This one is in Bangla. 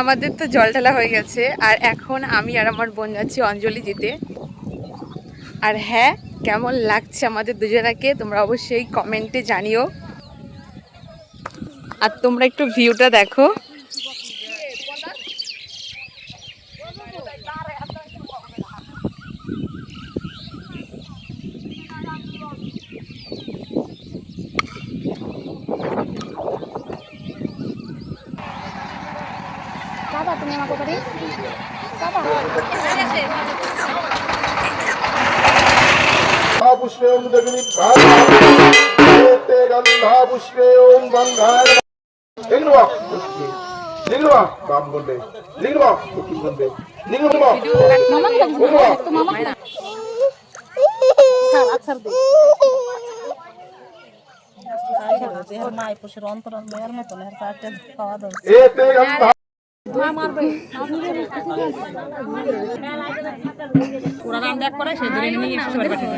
আমাদের তো জল ঢালা হয়ে গেছে আর এখন আমি আর আমার বোন যাচ্ছি অঞ্জলি দিতে। আর হ্যাঁ, কেমন লাগছে আমাদের দুজনাকে তোমরা অবশ্যই কমেন্টে জানিও। আর তোমরা একটু ভিউটা দেখো। বাবা তুমি আমাকে বাড়ি বাবা पुष्पे ओम देवी ते गंधा पुष्पे ओम गंधाय लिंगवा लिंगवा बाम बोले लिंगवा कुकिंग बोले लिंगवा मामा तो मामा हां अक्सर दे माय पुष्र अंतरन मेर मत नेर काटे खावा दो ए ते गंधा मार भाई পুরা রাম দেখ করে সে ধরে নিয়ে এসে বাড়ি পাঠিয়ে